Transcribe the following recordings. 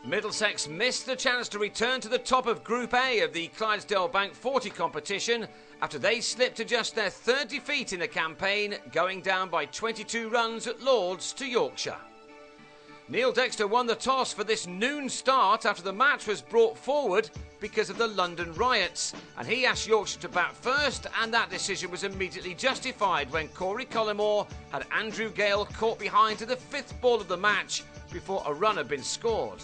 Middlesex missed the chance to return to the top of Group A of the Clydesdale Bank 40 competition after they slipped to just their third defeat in the campaign, going down by 22 runs at Lords to Yorkshire. Neil Dexter won the toss for this noon start after the match was brought forward because of the London riots, and he asked Yorkshire to bat first, and that decision was immediately justified when Corey Collymore had Andrew Gale caught behind to the fifth ball of the match before a run had been scored.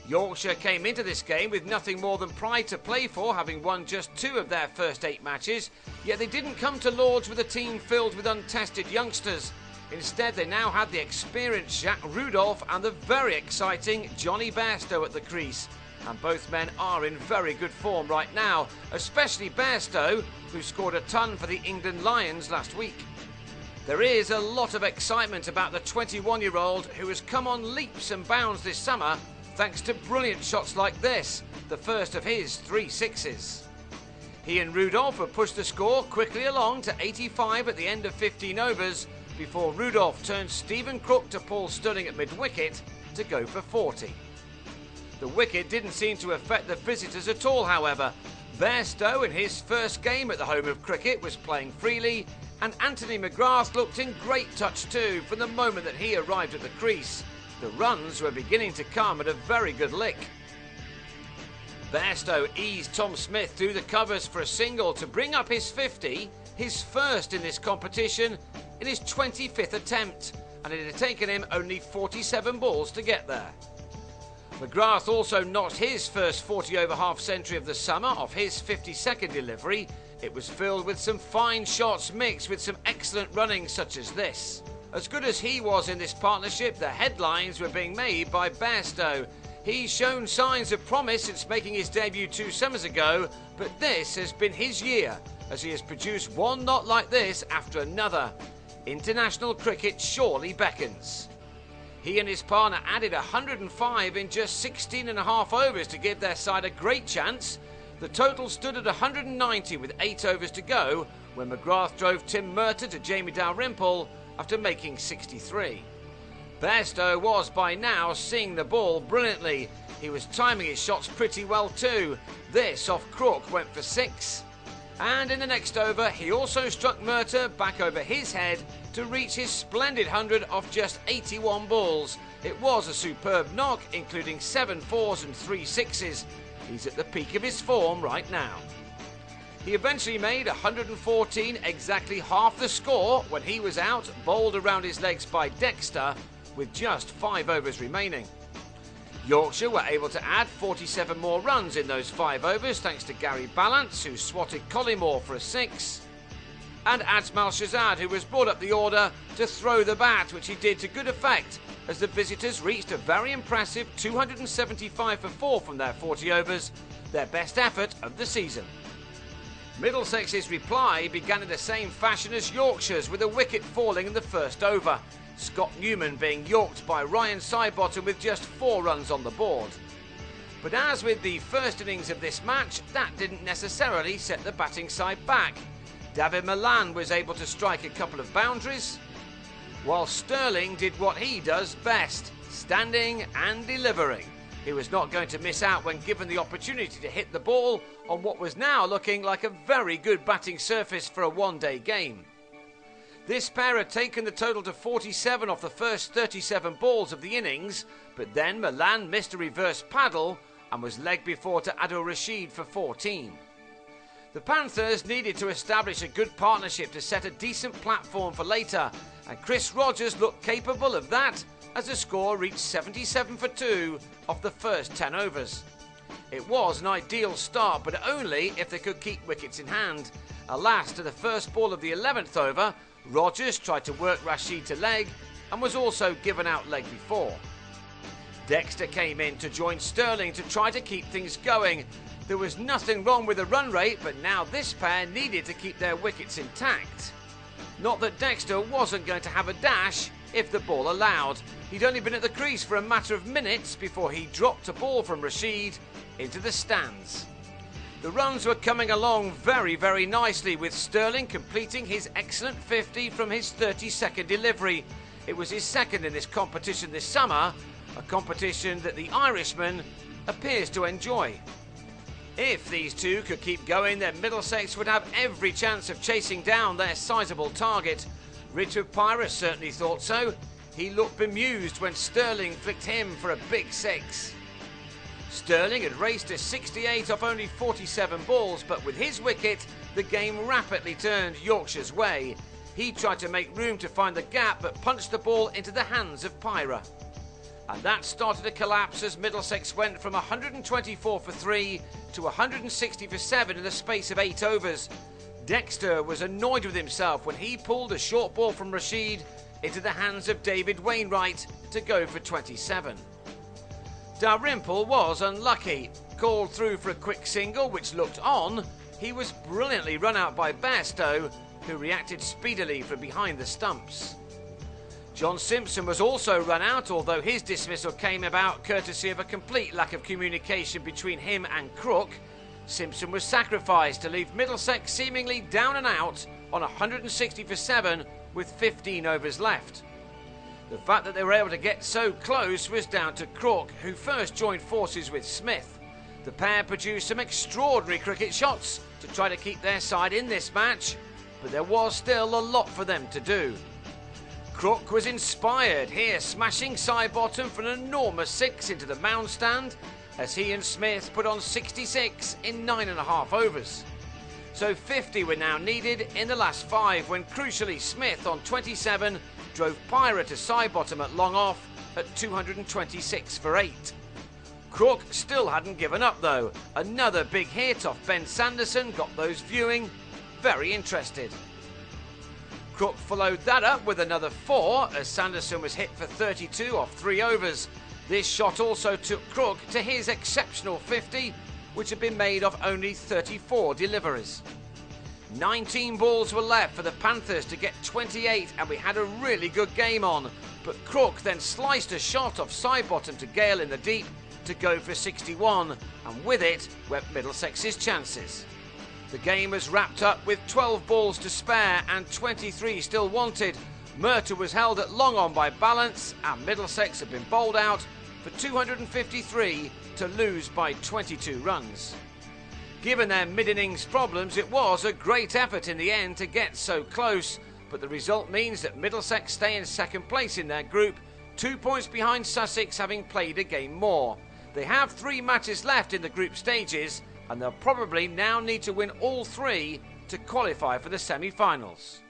Yorkshire came into this game with nothing more than pride to play for, having won just 2 of their first 8 matches, yet they didn't come to Lords with a team filled with untested youngsters. Instead, they now had the experienced Jacques Rudolph and the very exciting Jonny Bairstow at the crease. And both men are in very good form right now, especially Bairstow, who scored a ton for the England Lions last week. There is a lot of excitement about the 21-year-old who has come on leaps and bounds this summer thanks to brilliant shots like this, the first of his 3 sixes. He and Rudolph have pushed the score quickly along to 85 at the end of 15 overs before Rudolph turned Stephen Crook to Paul Stirling at mid-wicket to go for 40. The wicket didn't seem to affect the visitors at all, however. Bairstow, in his first game at the home of cricket, was playing freely, and Anthony McGrath looked in great touch too from the moment that he arrived at the crease. The runs were beginning to come at a very good lick. Bairstow eased Tom Smith through the covers for a single to bring up his 50, his first in this competition, in his 25th attempt, and it had taken him only 47 balls to get there. McGrath also notched his first 40-over half-century of the summer off his 52nd delivery. It was filled with some fine shots mixed with some excellent running such as this. As good as he was in this partnership, the headlines were being made by Bairstow. He's shown signs of promise since making his debut 2 summers ago, but this has been his year, as he has produced one knot like this after another. International cricket surely beckons. He and his partner added 105 in just 16.5 overs to give their side a great chance. The total stood at 190 with 8 overs to go when McGrath drove Tim Murtagh to Jamie Dalrymple after making 63. Bairstow was by now seeing the ball brilliantly. He was timing his shots pretty well too. This off Crook went for 6. And in the next over, he also struck Murtagh back over his head to reach his splendid 100 off just 81 balls. It was a superb knock, including 7 fours and 3 sixes. He's at the peak of his form right now. He eventually made 114, exactly half the score, when he was out, bowled around his legs by Dexter, with just 5 overs remaining. Yorkshire were able to add 47 more runs in those 5 overs thanks to Gary Ballance, who swatted Collymore for a 6, and Ajmal Shahzad, who was brought up the order to throw the bat, which he did to good effect as the visitors reached a very impressive 275 for 4 from their 40 overs, their best effort of the season. Middlesex's reply began in the same fashion as Yorkshire's, with a wicket falling in the first over, Scott Newman being yorked by Ryan Sidebottom with just 4 runs on the board. But as with the first innings of this match, that didn't necessarily set the batting side back. David Malan was able to strike a couple of boundaries, while Stirling did what he does best, standing and delivering. He was not going to miss out when given the opportunity to hit the ball on what was now looking like a very good batting surface for a one-day game. This pair had taken the total to 47 off the first 37 balls of the innings, but then Malan missed a reverse paddle and was legged before to Adil Rashid for 14. The Panthers needed to establish a good partnership to set a decent platform for later, and Chris Rogers looked capable of that as the score reached 77 for 2 off the first 10 overs. It was an ideal start, but only if they could keep wickets in hand. Alas, to the first ball of the 11th over, Rogers tried to work Rashid to leg and was also given out leg before. Dexter came in to join Stirling to try to keep things going. There was nothing wrong with the run rate, but now this pair needed to keep their wickets intact. Not that Dexter wasn't going to have a dash if the ball allowed. He'd only been at the crease for a matter of minutes before he dropped a ball from Rashid into the stands. The runs were coming along very, very nicely, with Stirling completing his excellent 50 from his 32nd delivery. It was his second in this competition this summer, a competition that the Irishman appears to enjoy. If these two could keep going, then Middlesex would have every chance of chasing down their sizable target. Richard Pyrus certainly thought so. He looked bemused when Stirling flicked him for a big 6. Stirling had raced to 68 off only 47 balls, but with his wicket, the game rapidly turned Yorkshire's way. He tried to make room to find the gap, but punched the ball into the hands of Pyra. And that started a collapse as Middlesex went from 124 for 3 to 160 for 7 in the space of 8 overs. Dexter was annoyed with himself when he pulled a short ball from Rashid into the hands of David Wainwright to go for 27. Dalrymple was unlucky. Called through for a quick single which looked on, he was brilliantly run out by Bairstow, who reacted speedily from behind the stumps. John Simpson was also run out, although his dismissal came about courtesy of a complete lack of communication between him and Crook. Simpson was sacrificed to leave Middlesex seemingly down and out on 160 for 7 with 15 overs left. The fact that they were able to get so close was down to Crook, who first joined forces with Smith. The pair produced some extraordinary cricket shots to try to keep their side in this match, but there was still a lot for them to do. Crook was inspired here, smashing side bottom for an enormous 6 into the mound stand, as he and Smith put on 66 in 9.5 overs. So 50 were now needed in the last 5, when crucially Smith on 27 drove Pyra to side bottom at long off at 226 for 8. Crook still hadn't given up though. Another big hit off Ben Sanderson got those viewing very interested. Crook followed that up with another 4 as Sanderson was hit for 32 off 3 overs. This shot also took Crook to his exceptional 50, which had been made of only 34 deliveries. 19 balls were left for the Panthers to get 28, and we had a really good game on, but Crook then sliced a shot off side bottom to Gale in the deep to go for 61, and with it went Middlesex's chances. The game was wrapped up with 12 balls to spare and 23 still wanted. Murtagh was held at long on by balance, and Middlesex had been bowled out for 253 to lose by 22 runs. Given their mid-innings problems, it was a great effort in the end to get so close, but the result means that Middlesex stay in second place in their group, 2 points behind Sussex, having played a game more. They have 3 matches left in the group stages, and they'll probably now need to win all 3 to qualify for the semi-finals.